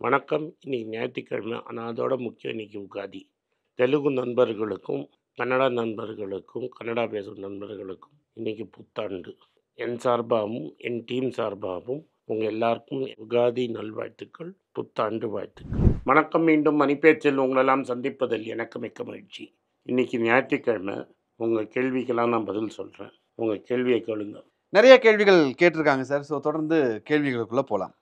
வணக்கம். இன்னைக்கு ஞாயிற்றுக்கிழமை. ஆனால் அதோட முக்கியம் இன்னைக்கு உகாதி. தெலுங்கு நண்பர்களுக்கும், கன்னடா நண்பர்களுக்கும், கன்னடா பேசும் நண்பர்களுக்கும் இன்னைக்கு புத்தாண்டு. என் சார்பாகவும், என் டீம் சார்பாகவும் உங்கள் எல்லாருக்கும் உகாதி நல்வாழ்த்துக்கள், புத்தாண்டு வாழ்த்துக்கள். வணக்கம். மீண்டும் மணிப்பேச்சில் உங்களெல்லாம் சந்திப்பதில் எனக்கு மிக்க மகிழ்ச்சி. இன்னைக்கு ஞாயிற்றுக்கிழமை. உங்கள் கேள்விக்கெல்லாம் நான் பதில் சொல்கிறேன். உங்கள் கேள்வியை கேளுங்க. நிறைய கேள்விகள் கேட்டிருக்காங்க சார். ஸோ தொடர்ந்து கேள்விகளுக்குள்ளே போகலாம்.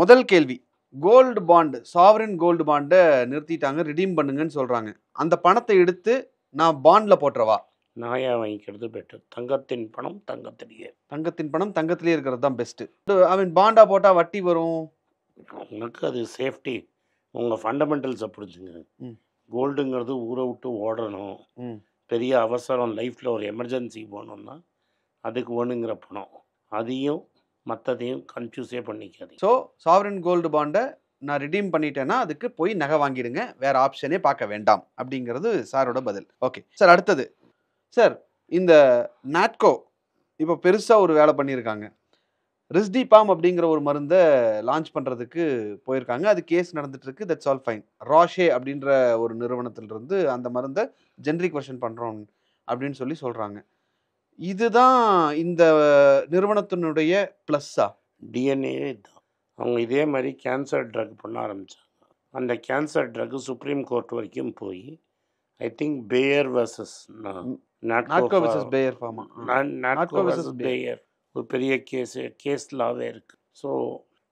முதல் கேள்வி, கோல்டு பாண்டு, சாவரின் கோல்டு பாண்டை நிறுத்திட்டாங்க, ரிடீம் பண்ணுங்கன்னு சொல்கிறாங்க. அந்த பணத்தை எடுத்து நான் பாண்டில் போட்டுறவா? நாயா வாங்கிக்கிறது பெட்டர். தங்கத்தின் பணம் தங்கத்திலேயே. தங்கத்தின் பணம் தங்கத்திலே இருக்கிறது தான் பெஸ்ட்டு. அவன் பாண்டா போட்டால் வட்டி வரும். உனக்கு அது சேஃப்டி. உங்கள் ஃபண்டமெண்டல்ஸை புரிஞ்சுங்க. கோல்டுங்கிறது ஊரை விட்டு ஓடணும். பெரிய அவசரம், லைஃப்பில் ஒரு எமர்ஜென்சி போகணுன்னா அதுக்கு வேணுங்கிற பணம். அதையும் மற்றதையும் கன்ஃபியூஸே பண்ணிக்காது. ஸோ சாவரின் கோல்டு பாண்டை நான் ரிடீம் பண்ணிட்டேன்னா அதுக்கு போய் நகை வாங்கிடுங்க, வேற ஆப்ஷனே பார்க்க வேண்டாம் அப்படிங்கிறது சாரோட பதில். ஓகே சார், அடுத்தது சார், இந்த நாட்கோ இப்போ பெருசாக ஒரு வேலை பண்ணியிருக்காங்க. ரிஸ்டிபாம் அப்படிங்கிற ஒரு மருந்தை லான்ச் பண்ணுறதுக்கு போயிருக்காங்க. அது கேஸ் நடந்துட்டுருக்கு. That's all fine. ராஷே அப்படின்ற ஒரு நிறுவனத்திலிருந்து அந்த மருந்தை ஜென்ரிக் வெர்ஷன் பண்ணுறோம் அப்படின்னு சொல்கிறாங்க. இதுதான் இந்த நிறுவனத்தினுடைய ப்ளஸ்ஸா? டிஎன்ஏ தான். அவங்க இதே மாதிரி கேன்சர் ட்ரக் பண்ண ஆரம்பித்தாங்க. அந்த கேன்சர் ட்ரக் சுப்ரீம் கோர்ட் வரைக்கும் போய் I think Bayer versus Natco versus Bayer pharma, Natco versus Bayer ஒரு பெரிய கேஸ் லாவே இருக்குது. ஸோ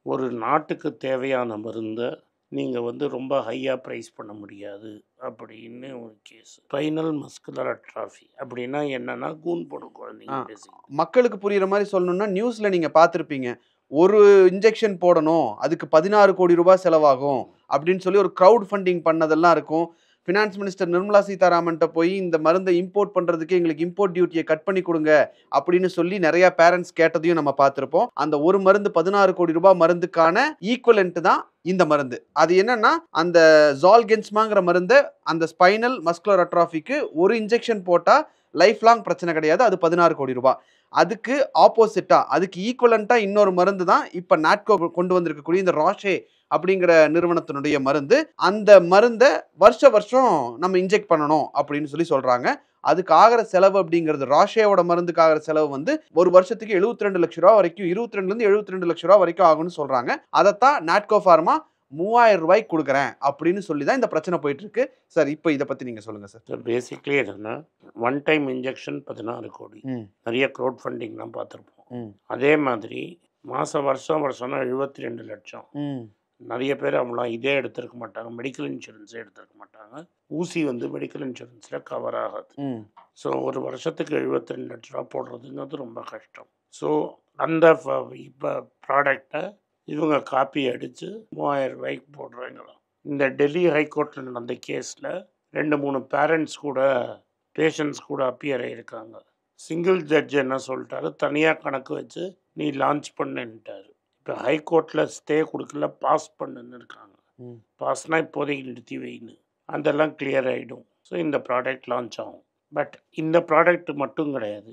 ஒரு நாட்டுக்கு தேவையான மருந்தை நீங்கள் ரொம்ப ஹையாக ப்ரைஸ் பண்ண முடியாது அப்படின்னு ஒரு கேஸ். ஸ்பைனல் மஸ்குலர் அட்ராஃபி அப்படின்னா என்னன்னா கூன் போடும் குழந்தைங்க. மக்களுக்கு புரியுற மாதிரி சொல்லணும்னா, நியூஸில் நீங்கள் பார்த்துருப்பீங்க, ஒரு இன்ஜெக்ஷன் போடணும் அதுக்கு 16 கோடி ரூபாய் செலவாகும் அப்படின்னு சொல்லி ஒரு க்ரௌட் ஃபண்டிங் பண்ணதெல்லாம் இருக்கும். ஃபினான்ஸ் மினிஸ்டர் நிர்மலா சீதாராமன்ட்ட போய் இந்த மருந்தை இம்போர்ட் பண்ணுறதுக்கு எங்களுக்கு இம்போர்ட் டியூட்டியை கட் பண்ணி கொடுங்க அப்படின்னு சொல்லி நிறைய பேரண்ட்ஸ் கேட்டதையும் நம்ம பார்த்துருப்போம். அந்த ஒரு மருந்து 16 கோடி ரூபாய் மருந்துக்கான ஈக்குவலண்ட் தான் இந்த மருந்து. அது என்னன்னா, அந்த ஜால்கென்ஸ்மாங்கிற மருந்து அந்த ஸ்பைனல் மஸ்குலர் அட்ராஃபிக்கு ஒரு இன்ஜெக்ஷன் போட்டால் லைஃப் லாங் பிரச்சனை கிடையாது, அது 16 கோடி ரூபாய். அதுக்கு ஆப்போசிட்டா, அதுக்கு ஈக்குவலண்டா இன்னொரு மருந்து தான் இப்போ நாட்கோ கொண்டு வந்திருக்கக்கூடிய இந்த ராஷே அப்படிங்கிற நிறுவனத்தினுடைய மருந்து. அந்த மருந்தை வருஷம் நம்ம இன்ஜெக்ட் பண்ணணும் அப்படின்னு சொல்றாங்க. அதுக்கு ஆகிற செலவு அப்படிங்கிறது, ராஷேவோட மருந்துக்கு ஆகிற செலவு ஒரு வருஷத்துக்கு 72 லட்ச ரூபா வரைக்கும், 22 72 லட்ச ரூபா வரைக்கும் ஆகும்னு சொல்றாங்க. அதைத்தான் நாட்கோ ஃபார்மா 3000 ரூபாய்க்கு கொடுக்குறேன் அப்படின்னு சொல்லி தான் இந்த பிரச்சனை போயிட்டு இருக்கு. சார், இப்போ இதை பத்தி நீங்க சொல்லுங்க சார். பேசிக்லி என்னன்னா, ஒன் டைம் இன்ஜெக்ஷன் 16 கோடி. நிறைய க்ரௌட் ஃபண்டிங்லாம் பார்த்துருப்போம். அதே மாதிரி வருஷம்னா 72 லட்சம். நிறைய பேர் அவங்களாம் இதே எடுத்திருக்க மாட்டாங்க, மெடிக்கல் இன்சூரன்ஸே எடுத்திருக்க மாட்டாங்க. ஊசி மெடிக்கல் இன்சூரன்ஸில் கவர் ஆகாது. ஸோ ஒரு வருஷத்துக்கு 72 லட்ச ரூபா போடுறதுங்கிறது ரொம்ப கஷ்டம். ஸோ அந்த இப்போ ப்ராடக்டை இவங்க காப்பி அடித்து 3000 ரூபாய்க்கு போடுறாங்களாம். இந்த டெல்லி ஹைகோர்ட்டில் நடந்த கேஸில் 2-3 பேரண்ட்ஸ் கூட பேஷண்ட்ஸ் கூட அப்பியர் ஆகியிருக்காங்க. சிங்கிள் ஜட்ஜ் என்ன சொல்லிட்டாரு, தனியாக கணக்கு வச்சு நீ லான்ச் பண்ணுன்ட்டாரு. இப்போ ஹைகோர்ட்டில் ஸ்டே கொடுக்கல, பாஸ் பண்ணுன்னு இருக்காங்க. பாஸ்னால் இப்போதைக்கு நிறுத்தி வைன்னு, அதெல்லாம் கிளியர் ஆகிடும். ஸோ இந்த ப்ராடக்ட் லான்ச் ஆகும். பட் இந்த ப்ராடக்ட் மட்டும் கிடையாது,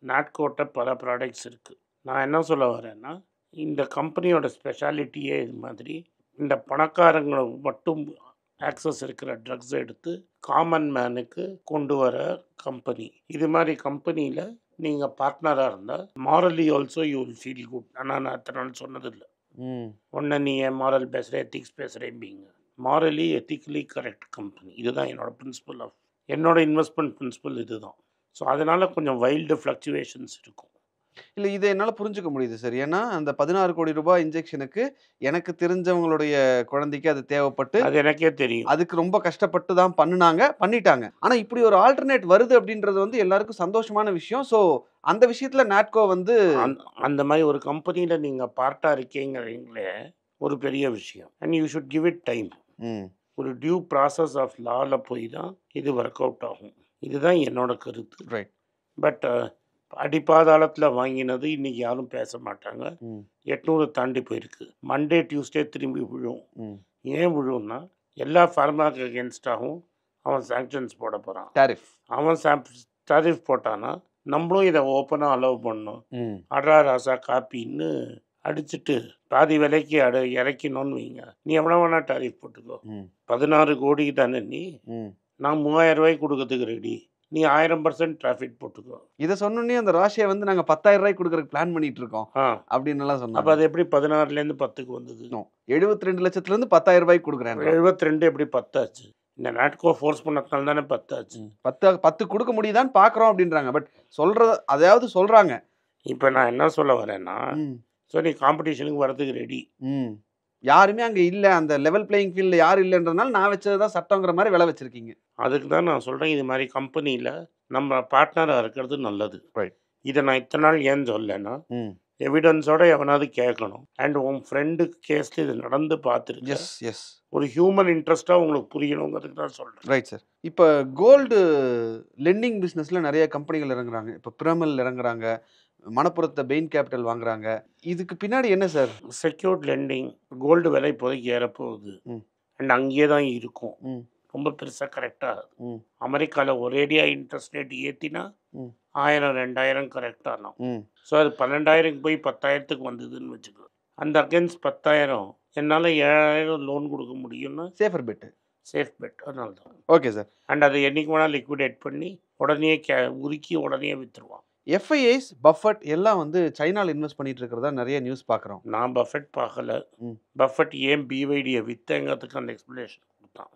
நாட்கோட்ட பல ப்ராடக்ட்ஸ் இருக்குது. நான் என்ன சொல்ல வரேன்னா, இந்த கம்பெனியோட ஸ்பெஷாலிட்டியே இது மாதிரி இந்த பணக்காரங்களை மட்டும் ஆக்சஸ் இருக்கிற ட்ரக்ஸ் எடுத்து காமன் மேனுக்கு கொண்டு வர கம்பெனி. இது மாதிரி கம்பெனியில் நீங்கள் பார்ட்னராக இருந்தால் morally also you will feel good. ஆனால் நான் அத்தனை நாள் சொன்னதில்லை. ஒன்று நீ ஏன் மாரல் பேசுகிற, எத்திக்ஸ் பேசுகிறேன்பீங்க. Morally ethically correct company. இதுதான் என்னோட இன்வெஸ்ட்மெண்ட் பிரின்சிபல் இதுதான். ஸோ அதனால் கொஞ்சம் வைல்டு ஃப்ளக்சுவேஷன்ஸ் இருக்கும். இல்லை, இதை என்னால் புரிஞ்சுக்க முடியுது சார். ஏன்னா அந்த 16 கோடி ரூபாய் இன்ஜெக்ஷனுக்கு எனக்கு தெரிஞ்சவங்களுடைய குழந்தைக்கு அது தேவைப்பட்டு, அது எனக்கே தெரியும், அதுக்கு ரொம்ப கஷ்டப்பட்டு தான் பண்ணிட்டாங்க. ஆனால் இப்படி ஒரு ஆல்டர்னேட் வருது அப்படின்றது எல்லாருக்கும் சந்தோஷமான விஷயம். ஸோ அந்த விஷயத்தில் நாட்கோ அந்த மாதிரி ஒரு கம்பெனியில் நீங்கள் பார்ட்டாக இருக்கீங்கிறீங்களே ஒரு பெரிய விஷயம். And you should give it time. ஒரு டியூ ப்ராசஸ் ஆஃப் லாவில் போய் தான் இது ஒர்க் அவுட் ஆகும். இதுதான் என்னோட கருத்து. ரைட். பட் அடிப்பாதாளத்தில் வாங்கினது இன்றைக்கி யாரும் பேச மாட்டாங்க. 800 தாண்டி போயிருக்கு. மண்டே டியூஸ்டே திரும்பி விழும். ஏன் விழும்னா, எல்லா ஃபார்மாக்கு அகேன்ஸ்டாகவும் அவன் சாங்ஷன்ஸ் போட போகிறான். அவன் டாரிஃப் போட்டானா நம்மளும் இதை ஓப்பனாக அலோவ் பண்ணணும். அட்ரா ராசா காப்பின்னு அடிச்சுட்டு பாதி விலைக்கு இறக்கணும்னு வைங்க, நீ எவ்வளோ வேணா டாரிஃப் போட்டுக்கோ. 16 கோடிக்கு தானே நீ, நான் 3000 ரூபாய்க்கு கொடுக்கறதுக்கு ரெடி, நீ 1000% டிராஃபிக் போட்டுக்கோ. இதை சொன்னோன்னே அந்த ராஷியை வந்து நாங்கள் 10,000 ரூபாய்க்கு கொடுக்குறதுக்கு பிளான் பண்ணிட்டு இருக்கோம் அப்படின்னு எல்லாம் அப்போ சொன்னாங்க. அது எப்படி 16லேருந்து 10க்கு வந்தது? 72 லட்சத்துலேருந்து 10,000 ரூபாய்க்கு கொடுக்குறேன். 72 எப்படி 10 ஆச்சு? இந்த நாட்கோ ஃபோர்ஸ் பண்ணதுனால தானே 10 ஆச்சு. 10 கொடுக்க முடியுதான்னு பார்க்குறோம் அப்படின்றாங்க. பட் சொல்கிறது அதாவது சொல்கிறாங்க. இப்போ நான் என்ன சொல்ல வரேன்னா, ஸோ நீ காம்படிஷனுக்கு வரதுக்கு ரெடி. யாருமே அங்கே இல்லை, அந்த லெவல் பிளேயிங் ஃபீல்டில் யாரும் இல்லைன்றதுனால நான் வச்சது தான் சட்டங்கிற மாதிரி விலை வச்சுருக்கீங்க. அதுக்கு தான் நான் சொல்கிறேன், இது மாதிரி கம்பெனியில் நம்ம பார்ட்னராக இருக்கிறது நல்லது. ரைட். இதை நான் இத்தனை நாள் ஏன் சொல்லலைன்னா, எவிடன்ஸோட எவனாவது கேட்கணும். அண்ட் உன் ஃப்ரெண்டு கேஸில் இது நடந்து பார்த்துருக்கு. எஸ் எஸ், ஒரு ஹியூமன் இன்ட்ரெஸ்ட்டாக உங்களுக்கு புரியணுங்கிறதுக்கு தான் சொல்கிறேன். Right sir. இப்போ கோல்டு லெண்டிங் பிஸ்னஸில் நிறைய கம்பெனிகள் இறங்குறாங்க. இப்போ பிரமல் இறங்குறாங்க, மணப்புறத்தை பெயின் கேபிட்டல் வாங்குறாங்க. இதுக்கு பின்னாடி என்ன சார்? Secured landing. கோல்டு விலை இப்போதைக்கு ஏறப்போகுது. அண்ட் அங்கேயே தான் இருக்கும். ரொம்ப பெருசாக கரெக்டாக அமெரிக்காவில் ஒரேடியாக இன்ட்ரெஸ்ட் ரேட் ஏற்றினா 1000 2000 கரெக்டானோம். ஸோ அது 12,000 போய் 10,000க்கு வந்ததுன்னு வச்சுக்கோ. அந்த அகேன்ஸ்ட் 10,000 என்னால் 7,000 லோன் கொடுக்க முடியும்னா சேஃபர் பெட்டு, சேஃப் பெட். அதனால தான். Okay sir. அண்ட் அதை என்றைக்கு வேணால் லிக்விடேட் பண்ணி உடனே உருக்கி உடனே விற்றுருவான். எஃப்ஐஐஸ் பஃபட் எல்லாம் வந்து சைனாவில் இன்வெஸ்ட் பண்ணிட்டு இருக்கிறதா நிறைய நியூஸ் பார்க்குறோம். நான் பஃபெட் பார்க்கல. பஃபெட் ஏன் பிவைடியை விற்றங்கிறதுக்கு அந்த எக்ஸ்பிளேஷன் கொடுத்தான்.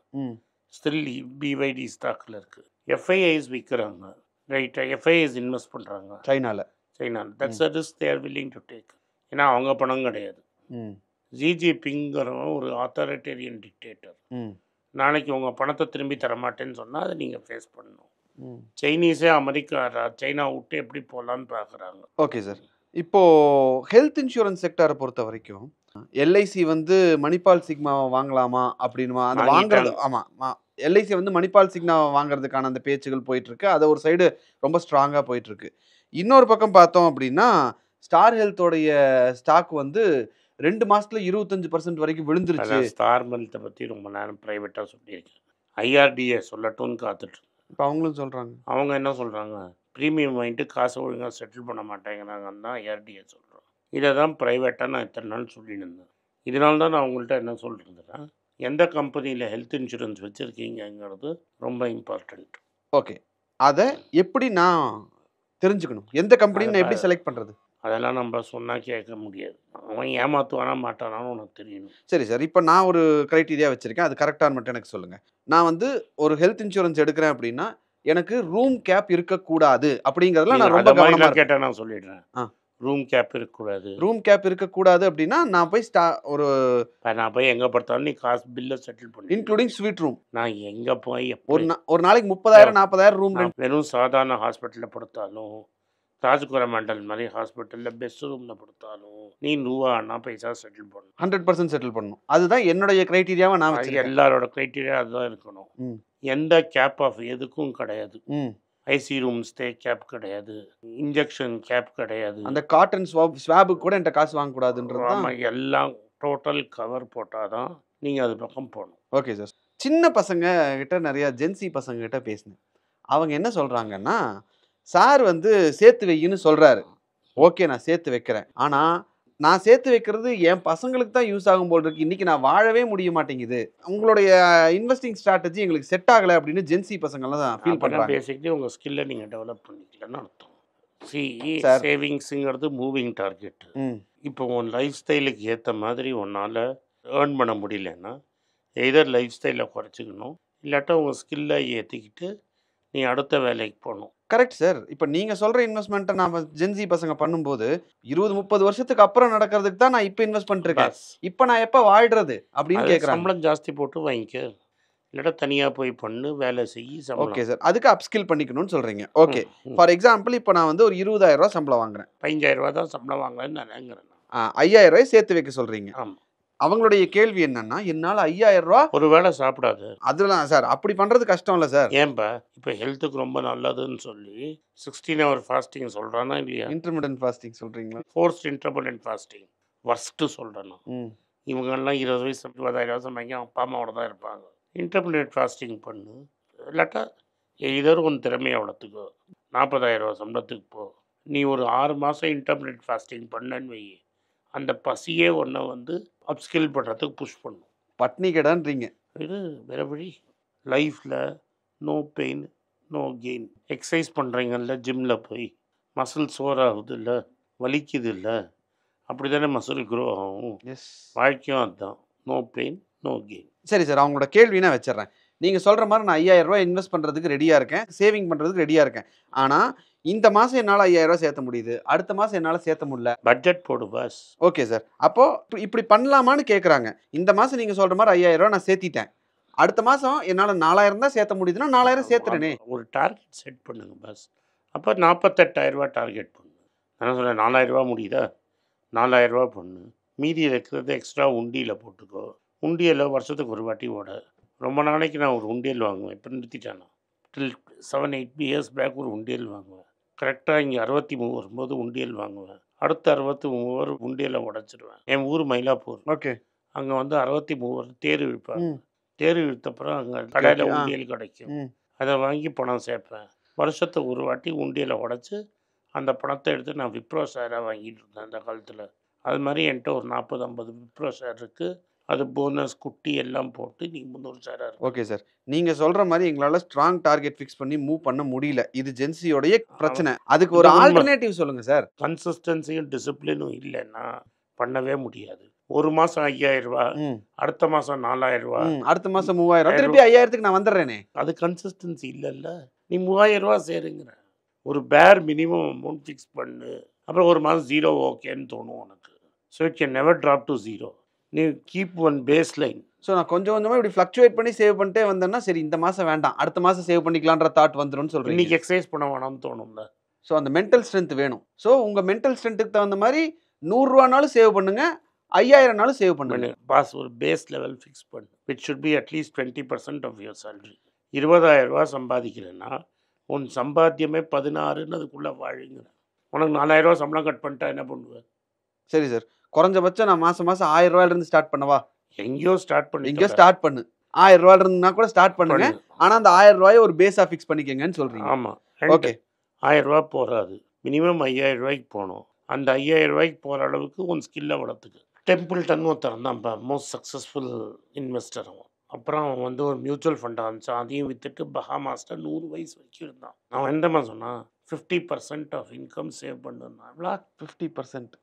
ஸ்டில் பிவைடி ஸ்டாக்கில் இருக்குது. எஃப்ஐஐஸ் விற்கிறாங்க, ரைட்டா? எஃப்ஐஐஸ் இன்வெஸ்ட் பண்ணுறாங்க சைனாவில். That's a risk they are willing to take. ஏன்னா அவங்க பணம் கிடையாது. ஜிஜிபிங்கிறவன் ஒரு ஆத்தாரிட்டேரியன் டிக்டேட்டர். நாளைக்கு உங்கள் பணத்தை திரும்பி தரமாட்டேன்னு சொன்னால் அதை நீங்கள் ஃபேஸ் பண்ணணும். சைனீஸே சைனா விட்டு எப்படி போகலான்னு பார்க்குறாங்க. Okay sir. இப்போது ஹெல்த் இன்சூரன்ஸ் செக்டரை பொறுத்த வரைக்கும் எல்ஐசி வந்து மணிபால் சிக்மாவை வாங்கலாமா அப்படின்மா அந்த வாங்குறது. ஆமாம், எல்ஐசி வந்து மணிபால் சிக்மாவை வாங்குறதுக்கான அந்த பேச்சுகள் போயிட்டுருக்கு. அதை ஒரு சைடு ரொம்ப ஸ்ட்ராங்காக போயிட்டுருக்கு. இன்னொரு பக்கம் பார்த்தோம் அப்படின்னா ஸ்டார் ஹெல்த்தோடைய ஸ்டாக் வந்து 2 மாதத்துல 25% வரைக்கும் விழுந்துருச்சு. ஸ்டார் ஹெல்த்தை பற்றி ரொம்ப நேரம் ப்ரைவேட்டாக சொல்லியிருக்கேன். ஐஆர்டிஏ சொல்லட்டும்னு காத்துட்டு. இப்போ அவங்களும் சொல்கிறாங்க. அவங்க என்ன சொல்கிறாங்க? ப்ரீமியம் வாங்கிட்டு காசை ஒழுங்காக செட்டில் பண்ண மாட்டேங்கிறாங்கன்னு தான் ஐஆர்டிஏ சொல்கிறோம். இதை தான் ப்ரைவேட்டாக நான் இத்தனை நாள் சொல்லிட்டு இருந்தேன். இதனால தான் நான் அவங்கள்ட்ட என்ன சொல்கிறதுன்னா, எந்த கம்பெனியில் ஹெல்த் இன்சூரன்ஸ் வச்சுருக்கீங்கிறது ரொம்ப இம்பார்ட்டண்ட். ஓகே, அதை எப்படி நான் தெரிஞ்சுக்கணும்? எந்த கம்பெனி நான் எப்படி செலக்ட் பண்ணுறது? அதெல்லாம் நம்ம சொன்னால் கேட்க முடியாது. அவன் ஏமாற்றுவானா மாட்டானான்னு உனக்கு தெரியணும். சரி சார், இப்போ நான் ஒரு க்ரைட்டீரியா வச்சுருக்கேன், அது கரெக்டாக மட்டும் எனக்கு சொல்லுங்கள். நான் வந்து ஒரு ஹெல்த் இன்சூரன்ஸ் எடுக்கிறேன் அப்படின்னா எனக்கு ரூம் கேப் இருக்கக்கூடாது அப்படிங்கிறதுல நான் ரொம்ப கவனமாக கேட்டேன். நான் சொல்லிடுறேன், ரூம் கேப் இருக்கக்கூடாது. ரூம் கேப் இருக்கக்கூடாது அப்படின்னா நான் போய் எங்கே படுத்தாலும் நீ காசு பில்லை செட்டில் பண்ணி, இன்க்ளூடிங் ஸ்வீட் ரூம். நான் எங்கே போய் ஒரு நாளைக்கு 30,000 40,000 ரூம். வெறும் சாதாரண ஹாஸ்பிட்டலில் படுத்தாலும், தாஜ்கோரமண்டல் மாதிரி ஹாஸ்பிட்டலில் பெஸ்ட் ரூமில் படுத்தாலும் நீ 100 பைசா செட்டில் பண்ணணும். 100% செட்டில் பண்ணணும். அதுதான் என்னுடைய க்ரைட்டீரியாவை நான் வச்சுருக்கேன். எல்லாரோட க்ரைட்டீரியா அதுதான் இருக்கணும். எந்த கேப் ஆஃப் எதுக்கும் கிடையாது. ஐசி ரூம் ஸ்டே கேப் கிடையாது, இன்ஜெக்ஷன் கேப் கிடையாது. அந்த காட்டன் ஸ்வாபுக்கு கூட என்கிட்ட காசு வாங்கக்கூடாதுன்றது. ஆமாம், எல்லாம் டோட்டல் கவர் போட்டால் தான் நீங்கள் அது பக்கம் போகணும். Okay sir. சின்ன பசங்க கிட்ட நிறையா ஜென்சி பசங்க கிட்ட பேசினேன். அவங்க என்ன சொல்கிறாங்கன்னா, சார் வந்து சேர்த்து வையின்னு சொல்கிறாரு. ஓகே, நான் சேர்த்து வைக்கிறேன். ஆனால் நான் சேர்த்து வைக்கிறது என் பசங்களுக்கு தான் யூஸ் ஆகும் போல் இருக்கு. இன்றைக்கி நான் வாழவே முடிய மாட்டேங்குது. உங்களுடைய இன்வெஸ்டிங் ஸ்ட்ராட்டஜி எங்களுக்கு செட் ஆகலை அப்படின்னு ஜென்சி பசங்கள்லாம் தான் ஃபீல் பண்ணுறாங்க. பேசிக்கிட்டு உங்கள் ஸ்கில்லை நீங்கள் டெவலப் பண்ணிக்கலன்னு அர்த்தம். சேவிங்ஸுங்கிறது மூவிங் டார்கெட். இப்போ உன் லைஃப் ஸ்டைலுக்கு ஏற்ற மாதிரி உன்னால் ஏர்ன் பண்ண முடியலன்னா எதர் லைஃப் ஸ்டைலை குறைச்சிக்கணும், இல்லாட்டா உங்கள் ஸ்கில்லை ஏற்றிக்கிட்டு நீ அடுத்த வேலைக்கு போகணும். Correct sir. இப்போ நீங்கள் சொல்கிற இன்வெஸ்ட்மெண்ட்டை நான் ஜென்சி பசங்க பண்ணும்போது 20-30 வருஷத்துக்கு அப்புறம் நடக்கிறதுக்கு தான் நான் இப்போ இன்வெஸ்ட் பண்ணிருக்கேன். இப்போ நான் எப்போ வாழ்கிறது அப்படின்னு கேட்குறேன். சம்பளம் ஜாஸ்தி போட்டு வாங்கிக்க, இல்லாட்டா தனியாக போய் பண்ணு, வேலை செய்யி. ஓகே சார், அதுக்கு அப்ஸ்கில் பண்ணிக்கணும்னு சொல்கிறீங்க. ஓகே, ஃபார் எக்ஸாம்பிள் இப்போ நான் வந்து ஒரு 20,000 ரூபா சம்பளம் வாங்குறேன். 15,000 ரூபா தான் சம்பளம் வாங்குறேன்னு நான் நினைக்கிறேன். 5,000 ரூபாய் சேர்த்து வைக்க சொல்கிறீங்க. ஆமாம். அவங்களுடைய கேள்வி என்னன்னா, என்னால் 5,000 ரூபா ஒரு வேளை சாப்பிடாது. அதெல்லாம் சார் அப்படி பண்ணுறது கஷ்டம் இல்லை சார். ஏன்பா இப்போ ஹெல்த்துக்கு ரொம்ப நல்லதுன்னு சொல்லி 16 hour ஃபாஸ்டிங் சொல்கிறானா இல்லையா? இன்டர்மிட்டன்ட் ஃபாஸ்டிங் சொல்கிறீங்களா? ஃபோர்ஸ்ட் இன்டர்மிட்டன்ட் ஃபாஸ்டிங் வர்ஸ்ட்டு சொல்கிறேன்னா. இவங்கெல்லாம் 20 வயசு 20,000 வருஷம் வாங்கி அப்பா அம்மாவோட தான் இருப்பாங்க. இன்டர்மிட்டன்ட் ஃபாஸ்டிங் பண்ணு, இல்லாட்டா இதர் ஒன்று திறமையை வளர்த்துக்கோ. 40,000 ரூபா சம்பளத்துக்கு போ. நீ ஒரு 6 மாதம் இன்டர்மிட்டன்ட் ஃபாஸ்டிங் பண்ணன்னு வை, அந்த பசியே ஒன்றை வந்து அப்ஸ்கில் பண்ணுறதுக்கு புஷ் பண்ணும். பட்னி கடான்றீங்க. இது வேறு வழி. லைஃப்பில் no pain no gain. Exercise பண்ணுறீங்கல்ல, ஜிம்மில் போய் மசில் சோறாகுது இல்லை, வலிக்குது இல்லை, அப்படி தானே மசில் க்ரோ ஆகும். எஸ், வாழ்க்கையும் அதுதான். No pain no gain. சரி சார், அவங்களோட கேள்வினா வச்சிடறேன். நீங்கள் சொல்கிற மாதிரி நான் 5000 ரூபாய் இன்வெஸ்ட் பண்ணுறதுக்கு ரெடியாக இருக்கேன், சேவிங் பண்ணுறதுக்கு ரெடியாக இருக்கேன். ஆனால் இந்த மாதம் என்னால் 5000 ரூபாய் சேர்த்த முடியுது, அடுத்த மாதம் என்னால் சேர்த்த முடியல. பட்ஜெட் போடு பாஸ். ஓகே சார், அப்போது இப்படி பண்ணலாமான்னு கேட்குறாங்க. இந்த மாதம் நீங்கள் சொல்கிற மாதிரி 5000 ரூபாய் நான் சேர்த்திட்டேன், அடுத்த மாதம் என்னால் 4000 தான் சேர்த்த முடியுதுன்னா 4000 சேர்த்துறேனே. ஒரு டார்கெட் செட் பண்ணுங்க பாஸ். அப்போ 48,000 ரூபா டார்கெட் பண்ணு. நான் சொல்கிறேன் 4000 ரூபா முடியுதா, 4000 ரூபா பண்ணு. மீதி இருக்கிறது எக்ஸ்ட்ரா உண்டியில் போட்டுக்கோ. உண்டியலில் வருஷத்துக்கு ஒரு வாட்டி ஓட. ரொம்ப நாளைக்கு நான் ஒரு உண்டியல் வாங்குவேன், இப்போ நிறுத்திட்டேன். டில் 7-8 இயர்ஸ் பேக் ஒரு உண்டியல் வாங்குவேன். கரெக்டாக இங்கே 63 வரும்போது உண்டியல் வாங்குவேன். அடுத்த 63 உண்டியலை உடச்சிடுவேன். என் ஊர் மயிலாப்பூர். ஓகே, அங்கே வந்து 63 தேர் இழுப்பாங்க. தேர் இழுத்தப்புறம் அங்கே கடையில் உண்டியல் கிடைக்கும். அதை வாங்கி பணம் சேர்ப்பேன். வருஷத்துக்கு ஒரு வாட்டி உண்டியலை உடச்சி அந்த பணத்தை எடுத்து நான் விப்ரோ ஷேராக வாங்கிட்டு இருந்தேன் அந்த காலத்தில். அது மாதிரி என்கிட்ட ஒரு 40-50 விப்ரோ ஷேர் இருக்குது. அது போனஸ் குட்டி எல்லாம் போட்டு நீங்கள் 300 ஷேராக இருக்குது. ஓகே சார், நீங்கள் சொல்கிற மாதிரி எங்களால் ஸ்ட்ராங் டார்கெட் ஃபிக்ஸ் பண்ணி மூவ் பண்ண முடியல. இது ஜென்சியோடைய பிரச்சனை. அதுக்கு ஒரு ஆல்டர்னேட்டிவ் சொல்லுங்கள் சார். கன்சிஸ்டன்சியும் டிசிப்ளினும் இல்லைன்னா பண்ணவே முடியாது. ஒரு மாதம் 5000 ரூபா, அடுத்த மாதம் 4000 ரூபா, அடுத்த மாதம் 3000, திருப்பி 5000க்கு நான் வந்துடுறேனே. அது கன்சிஸ்டன்சி இல்லைல்ல. நீ 3000 ரூபா சேருங்கிற ஒரு பேர் மினிமம் அமௌண்ட் ஃபிக்ஸ் பண்ணு. அப்புறம் ஒரு மாதம் 0 ஓகேன்னு தோணும் உனக்கு. So it can never drop to 0. நீ keep one base line. So நான் கொஞ்சம் கொஞ்சமாக இப்படி ஃப்ளக்சுவேட் பண்ணி சேவ் பண்ணிட்டே வந்தேன்னா சரி, இந்த மாதம் வேண்டாம், அடுத்த மாதம் சேவ் பண்ணிக்கலான்ற தாட் வந்துடும்னு சொல்கிறேன். இன்றைக்கி எக்ஸசைஸ் பண்ண வேணாம்னு தோணும்ல. ஸோ அந்த மென்டல் ஸ்ட்ரென்த் வேணும். ஸோ உங்கள் மென்டல் ஸ்ட்ரென்த்துக்கு தகுந்த மாதிரி 100 ரூபானாலும் சேவ் பண்ணுங்க, 5000நாலும் சேவ் பண்ணுங்க. பாஸ் ஒரு பேஸ் லெவல் ஃபிக்ஸ் பண்ணு. இட் ஷுட் பி அட்லீஸ்ட் 20% ஆஃப் யுவர் சேலரி. 20000 ரூபா சம்பாதிக்கிறேன்னா உன் சம்பாத்தியமே 16ன்னு அதுக்குள்ளே வாழுங்கிற. உனக்கு 4000 ரூபா சம்பளம் கட் பண்ணிட்டா என்ன பண்ணுவேன்? சரி சார், குறைஞ்சபட்சம் நான் மாதம் 1000 ரூபாயிலிருந்து ஸ்டார்ட் பண்ணவா? எங்கேயோ ஸ்டார்ட் பண்ணி, எங்கேயோ ஸ்டார்ட் பண்ணு. 1000 ரூபாயில இருந்தா கூட ஸ்டார்ட் பண்ணுங்க. ஆனால் அந்த 1000 ரூபாயை ஒரு பேஸாக ஃபிக்ஸ் பண்ணிக்கங்கன்னு சொல்கிறீங்க. ஆமாம், ஓகே. 1000 ரூபா போகாது, மினிமம் 5000 ரூபாய்க்கு போகணும். அந்த 5000 ரூபாய்க்கு போகிற அளவுக்கு உன் ஸ்கில்லை வளர்த்துக்கு. டெம்பிள்டன் ஒருத்தர் தான்ப்பா மோஸ்ட் சக்ஸஸ்ஃபுல் இன்வெஸ்டர். அவன் அப்புறம் அவன் வந்து ஒரு மியூச்சுவல் ஃபண்ட் ஆரம்பிச்சான். அதையும் விற்றுட்டு பஹாமாஸ்ல 100 வயசு வரைக்கும் இருந்தான். அவன் எந்தமா சொன்னான், 50% ஆஃப் இன்கம் சேவ் பண்ணுன்னா. 50%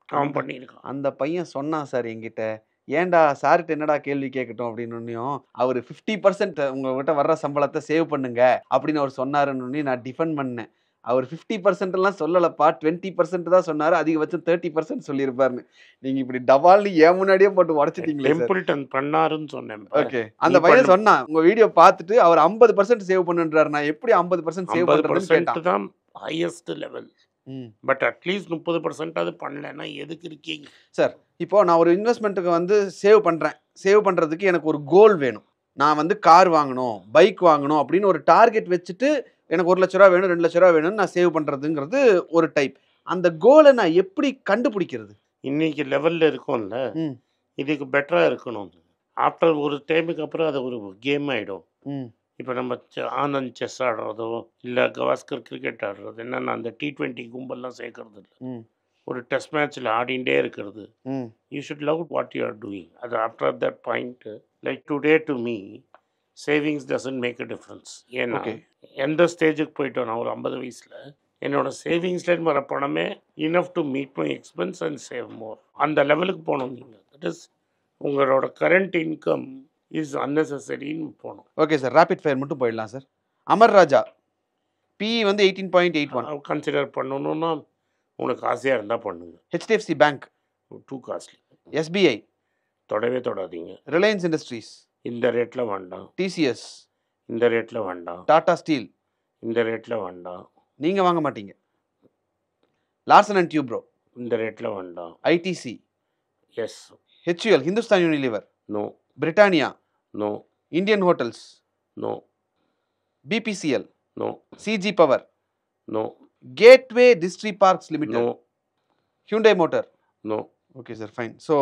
அவன் பண்ணியிருக்கான். அந்த பையன் சொன்னான் சார் என்கிட்ட, ஏன்டா சார்கிட்ட என்னடா கேள்வி கேட்கட்டும் அப்படின்னு. அவர் 50% உங்ககிட்ட வர்ற சம்பளத்தை சேவ் பண்ணுங்க அப்படின்னு அவர் சொன்னாருன்னு நான் டிஃபெண்ட் பண்ணேன். அவர் 50% எல்லாம் சொல்லலப்பா, 20% தான் சொன்னாரு, அதிகபட்சம் 30% சொல்லியிருப்பாருன்னு. நீங்க இப்படி டபால்னு ஏன் முன்னாடியே போட்டு உடச்சிட்டீங்களே. டெம்பிள்டன் பண்ணாருன்னு சொன்னேன். ஓகே, அந்த பையன் சொன்னா உங்க வீடியோ பார்த்துட்டு அவர் 50% சேவ் பண்ணுன்றாரு. நான் எப்படி 50% சேவ் பண்றதுன்னு கேட்டான். தான் ஹையஸ்ட் லெவல். பட் அட்லீஸ்ட் 30% அது பண்ணலன்னா எதுக்கு இருக்கீங்க சார்? இப்போ நான் ஒரு இன்வெஸ்ட்மெண்ட்டுக்கு வந்து சேவ் பண்றேன். சேவ் பண்றதுக்கு எனக்கு ஒரு கோல் வேணும். நான் வந்து கார் வாங்கணும், பைக் வாங்கணும் அப்படின்னு ஒரு டார்கெட் வச்சுட்டு எனக்கு 1 லட்ச ரூபா வேணும், 2 லட்ச ரூபா வேணும்னு நான் சேவ் பண்ணுறதுங்கிறது ஒரு டைப். அந்த கோலை நான் எப்படி கண்டுபிடிக்கிறது? இன்னைக்கு லெவலில் இருக்கும்ல, இதுக்கு பெட்டராக இருக்கணும். ஆஃப்டர் ஒரு டைமுக்கு அப்புறம் அது ஒரு கேம் ஆகிடும். இப்போ நம்ம ஆனந்த் செஸ் ஆடுறதோ இல்லை கவாஸ்கர் கிரிக்கெட் ஆடுறது என்னென்னா அந்த T20 கும்பல்லாம் சேர்க்கறது இல்லை. ஒரு டெஸ்ட் மேட்ச்சில் ஆடிண்டே இருக்கிறது. You should love what you are doing. அது after that point like today to me savings doesn't make a difference. ஏன்னா எந்த ஸ்டேஜுக்கு போயிட்டோம், நான் ஒரு 50 வயசில் என்னோட சேவிங்ஸ்லேருந்து வர பணமே enough to meet my expense and save மோர். அந்த லெவலுக்கு போகணும் நீங்கள். தட் இஸ் உங்களோட கரண்ட் இன்கம் இஸ் அன்னெசரின்னு போகணும். ஓகே சார், ரேபிட் ஃபயர் மட்டும் போயிடலாம் சார். அமர் ராஜா PE வந்து 18.81 கன்சிடர் பண்ணணும்னா உனக்கு ஆசையாக இருந்தால் பண்ணுங்க. HDFC bank too costly. SBI தொடவே தொடாதீங்க. ரிலையன்ஸ் இண்டஸ்ட்ரீஸ் இந்த ரேட்டில் வேண்டாம். TCS இந்த ரேட்டில் வேண்டாம். டாடா ஸ்டீல் இந்த ரேட்டில் வேண்டாம். நீங்கள் வாங்க மாட்டீங்க. லார்சன் அண்ட் டியூப்ரோ இந்த ரேட்டில் வேண்டாம். ITC yes. HUL Hindustan Unilever no. Britannia no. Indian hotels no. BPCL no. CG power no. Gateway distri parks no. Limited Hyundai motor no. Okay sir, fine. So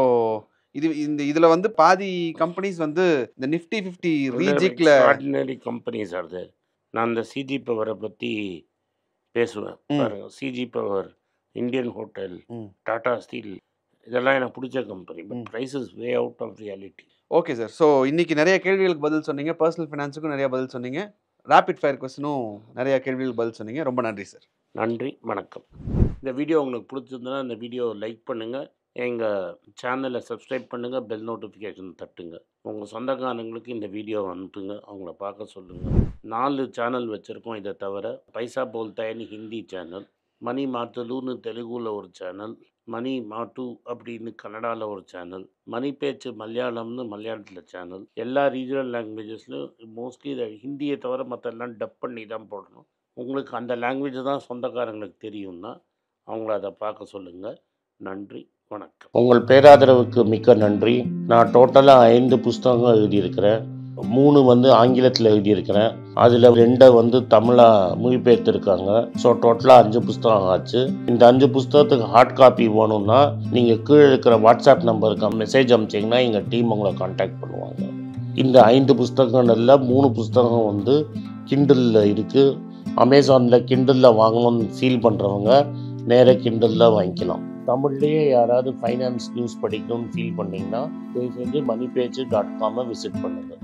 இதில் வந்து பாதி கம்பெனிஸ் வந்து இந்த Nifty 50 ரீஜிக்ல ordinary companies are there. நான் அந்த CG பவரை பற்றி பேசுவேன் பாருங்க. CG power, Indian hotel, Tata steel இதெல்லாம் எனக்கு பிடிச்ச கம்பெனி. But price is way out of reality. Okay sir. So இன்னைக்கு நிறைய கேள்விகளுக்கு பதில் சொன்னீங்க. பர்சனல் ஃபினான்ஸுக்கும் நிறைய பதில் சொன்னீங்க. ரேபிட் ஃபயர் கொஸ்டினும் நிறைய கேள்விகளுக்கு பதில் சொன்னீங்க. ரொம்ப நன்றி சார். நன்றி, வணக்கம். இந்த வீடியோ உங்களுக்கு பிடிச்சிருந்ததுன்னா இந்த வீடியோவை லைக் பண்ணுங்கள், எங்கள் சேனலை சப்ஸ்கிரைப் பண்ணுங்கள், பெல் நோட்டிஃபிகேஷன் தட்டுங்க. உங்கள் சொந்தக்காரங்களுக்கு இந்த வீடியோவை அனுப்புங்க, அவங்கள பார்க்க சொல்லுங்கள். 4 சேனல் வச்சுருக்கோம். இதை தவிர பைசா போல்தாயின்னு ஹிந்தி சேனல், மணி மாட்டுலுன்னு தெலுங்குல ஒரு சேனல், மணி மாட்டு அப்படின்னு கன்னடாவில் ஒரு சேனல், மணி பேச்சு மலையாளம்னு மலையாளத்தில் சேனல். எல்லா ரீஜனல் லாங்குவேஜஸ்லையும் மோஸ்ட்லி இதை ஹிந்தியை தவிர மற்ற எல்லாம் டப் பண்ணி தான் போடணும். உங்களுக்கு அந்த லாங்குவேஜ் தான் சொந்தக்காரங்களுக்கு தெரியும்னா அவங்கள அதை பார்க்க சொல்லுங்கள். நன்றி, வணக்கம். உங்கள் பேராதரவுக்கு மிக்க நன்றி. நான் டோட்டலாக 5 புஸ்தகங்கள் எழுதியிருக்கிறேன். 3 ஆங்கிலத்தில் எழுதியிருக்கிறேன். அதில் 2 தமிழாக மொழிபெயர்த்துருக்காங்க. ஸோ டோட்டலாக 5 புஸ்தகம் ஆச்சு. இந்த 5 புஸ்தகத்துக்கு ஹார்ட் காப்பி வேணும்னா நீங்கள் கீழே இருக்கிற வாட்ஸ்அப் நம்பருக்கு மெசேஜ் அனுப்பிச்சிங்கன்னா எங்கள் டீம் உங்களை கான்டாக்ட் பண்ணுவாங்க. இந்த 5 புஸ்தகங்களில் 3 புஸ்தகம் கிண்டலில் இருக்குது. அமேசானில் கிண்டலில் வாங்கணும்னு ஃபீல் பண்ணுறவங்க நேராக கிண்டலில் வாங்கிக்கலாம். தமிழ்லேயே யாராவது ஃபைனான்ஸ் நியூஸ் படிக்கணும்னு ஃபீல் பண்ணிங்கன்னா தயவுசெஞ்சு மணிபேஜ்.com விசிட் பண்ணுங்கள்.